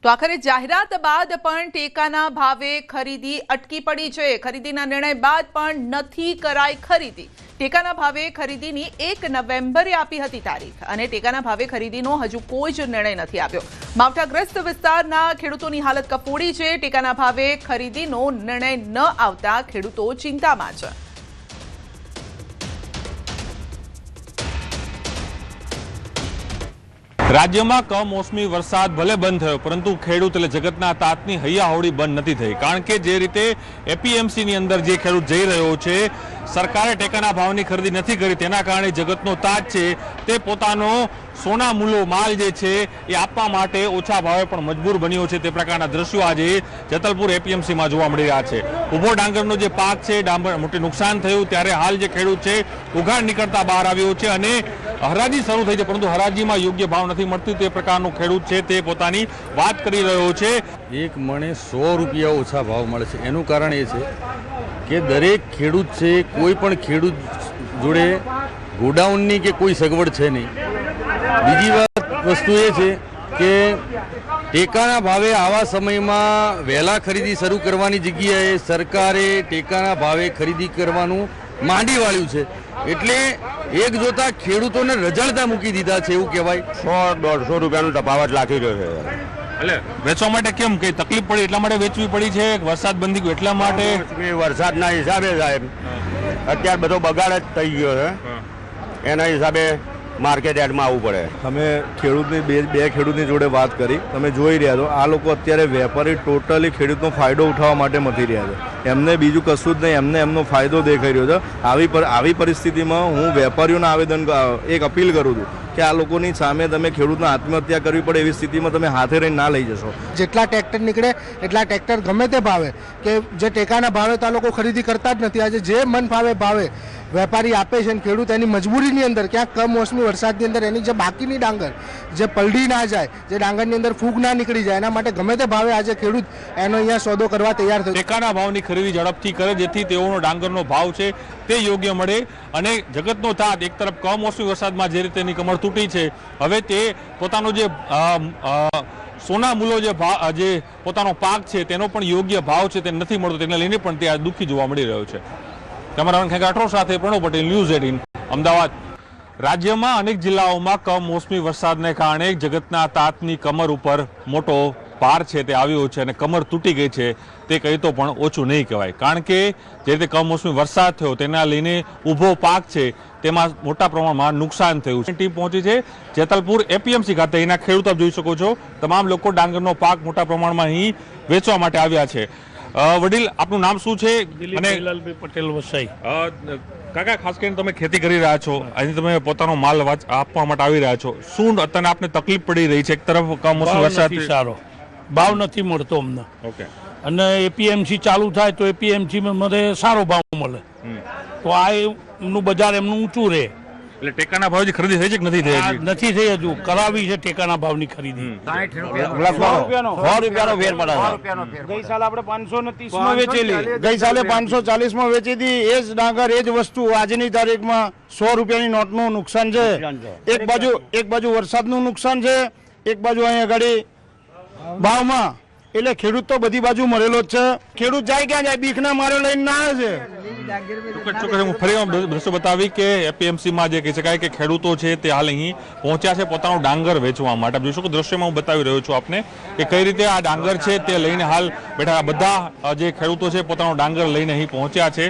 તો આખરે જાહેરાત બાદ પણ ટેકાના ભાવે ખરીદી અટકી પડી છે। ખરીદીના નિર્ણય બાદ પણ નથી કરાઈ ખરીદી। ટેકાના ભાવે ખરીદીની 1 નવેમ્બરે આપી હતી તારીખ અને ટેકાના ભાવે ખરીદીનો હજુ કોઈ જ નિર્ણય નથી આવ્યો। માવઠાગ્રસ્ત વિસ્તારના ખેડૂતોની હાલત કફોડી છે। ટેકાના ભાવે ખરીદીનો નિર્ણય ન આવતા ખેડૂતો ચિંતામાં છે। राज्य में कमोसमी वरसाद भले बंद थयो परंतु खेडूत એટલે જગતના તાતની હૈયાહોળી બંધ નથી થઈ। કારણ કે જે રીતે એપીએમસી ની અંદર જે ખેડૂત જઈ રહ્યો છે, સરકારે ટેકાના ભાવની ખરીદી નથી કરી, તેના કારણે જગતનો તાત છે તે પોતાનો સોના મૂલો માલ જે છે એ આપવા માટે ઓછા ભાવે પણ મજબૂર બન્યો છે। તે પ્રકારના દ્રશ્યો આજે જેતલપુર એપીએમસી માં જોવા મળી રહ્યા છે। ઉભો ડાંગરનો જે પાક છે, મોટું નુકસાન થયું ત્યારે હાલ જે ખેડૂત છે ઉઘાડ નીકળતા બહાર આવ્યો છે અને હરાજી શરૂ થઈ છે, પરંતુ હરાજીમાં યોગ્ય ભાવ નથી મળતી। તે પ્રકારનો ખેડૂત છે તે પોતાની વાત કરી રહ્યો છે। એક મણે 100 રૂપિયા ઓછા ભાવ મળે છે। એનું કારણ એ છે કે દરેક ખેડૂત છે, કોઈ પણ ખેડૂત જોડે ગોડાઉનની કે કોઈ સગવડ છે નહીં। બીજી વસ્તુ એ છે કે ટેકાના ભાવે આવા સમયમાં વહેલા ખરીદી શરૂ કરવાની જગ્યાએ સરકારે ટેકાના ભાવે ખરીદી કરવાનું માંડી વાળ્યું છે, એટલે એક જોતા ખેડૂતોને રજળતા મૂકી દીધા છે એવું કહેવાય। 100-150 રૂપિયાનો તફાવત લાગી રહ્યો છે। એટલે વેચવા માટે કેમ કઈ તકલીફ પડી એટલા માટે વેચવી પડી છે? વરસાદ બંધી ગયો એટલા માટે? વરસાદના હિસાબે સાહેબ અત્યારે બધો બગાડ જ થઈ ગયો છે, એના હિસાબે માર્કેટ યાર્ડમાં આવવું પડે। અમે ખેડૂતની બે ખેડૂતની જોડે વાત કરી, તમે જોઈ રહ્યા છો આ લોકો અત્યારે વેપારી ટોટલી ખેડૂતનો ફાયદો ઉઠાવવા માટે મથી રહ્યા છે। એમને બીજું કશું જ નહીં, એમને એમનો ફાયદો દેખાઈ રહ્યો છે। આવી પરિસ્થિતિમાં હું વેપારીઓને આવેદન એક અપીલ કરું છું કે આ લોકોની સામે તમે ખેડૂતને આત્મહત્યા કરવી પડે એવી સ્થિતિમાં તમે હાથે રહીને ના લઈ જશો। જેટલા ટ્રેક્ટર નીકળે એટલા ટ્રેક્ટર ગમે તે ભાવે કે જે ટેકાના ભાવે તો આ લોકો ખરીદી કરતા જ નથી। આજે જે મન ભાવે વેપારી આપે છે અને ખેડૂત એની મજબૂરીની અંદર ક્યાંક કમોસમી વરસાદની અંદર એની જે બાકીની ડાંગર જે પલળી ના જાય, જે ડાંગરની અંદર ફૂગ ના નીકળી જાય, એના માટે ગમે તે ભાવે આજે ખેડૂત એનો અહીંયા સોદો કરવા તૈયાર થયો। ટેકાના ભાવની ખરીદી ઝડપથી કરે જેથી તેઓનો ડાંગરનો ભાવ છે તે યોગ્ય મળે અને જગતનો તાત એક તરફ કમોસમી વરસાદમાં જે રીતે એની કમર તૂટી છે, હવે તે પોતાનો જે સોના મૂલો જે પોતાનો પાક છે તેનો પણ યોગ્ય ભાવ છે તે નથી મળતો, તેને લઈને પણ તે દુઃખી જોવા મળી રહ્યો છે। કેમેરામેન ખેગાઠો સાથે પ્રણવ પટેલ, ન્યૂઝ 18 અમદાવાદ। રાજ્યમાં અનેક જિલ્લાઓમાં કમોસમી વરસાદને કારણે જગતના તાતની કમર ઉપર મોટો ભાર છે તે આવ્યો છે અને કમર તૂટી ગઈ છે તે કહી તો પણ ઓછું નહીં કહેવાય। કારણ કે જે રીતે કમોસમી વરસાદ થયો તેના લઈને ઊભો પાક છે તેમાં મોટા પ્રમાણમાં નુકસાન થયું છે। ટીમ પહોંચી છે જેતલપુર એપીએમસી ખાતે। અહીંના ખેડૂત આપ જોઈ શકો છો, તમામ લોકો ડાંગરનો પાક મોટા પ્રમાણમાં અહીં વેચવા માટે આવ્યા છે। વડીલ, આપનું નામ શું છે? અને પટેલ વસાઈ। કાકા, ખાસ કરીને તમે ખેતી કરી રહ્યા છો, અહીં તમે પોતાનો માલ આપવા માટે આવી રહ્યા છો, શું અત્યારે આપને તકલીફ પડી રહી છે? એક તરફ કમોસમી વરસાદ, સારો ભાવ નથી મળતો અમને, ઓકે, અને એપીએમસી ચાલુ થાય તો એપીએમસી માં મને સારો ભાવ મળે તો આ એમનું બજાર એમનું ઊંચું રહે। એટલે ટેકાના ભાવની ખરીદી થઈ છે કે નથી થઈ? નથી થઈ હજુ, કરાવી છે ટેકાના ભાવની ખરીદી। 100 રૂપિયાનો ફેર પડે છે। ગઈ સાલ આપણે 530 માં વેચેલી, ગઈ સાલે 540 માં વેચી હતી। એ જ ડાંગર એ જ વસ્તુ આજની તારીખમાં 100 રૂપિયાની નોટનું નુકસાન છે। એક બાજુ વરસાદનું નુકસાન છે, એક બાજુ અહીંયા ગાડી ભાવમાં, એટલે ખેડૂત તો બધી બાજુ મળેલો જ છે। ખેડૂત જાય ક્યાં જાય, બીખના માર્યો લઈને ના આવે છે। હું ફરી દ્રશ્યો બતાવી કે એપીએમસીમાં જે કહી શકાય કે ખેડૂતો છે તે હાલ અહીં પહોંચ્યા છે પોતાનું ડાંગર વેચવા માટે। જોઈ શકો દ્રશ્યમાં હું બતાવી રહ્યો છું આપને કે કઈ રીતે આ ડાંગર છે તે લઈને હાલ બેઠા બધા જે ખેડૂતો છે પોતાનો ડાંગર લઈને અહીં પહોંચ્યા છે।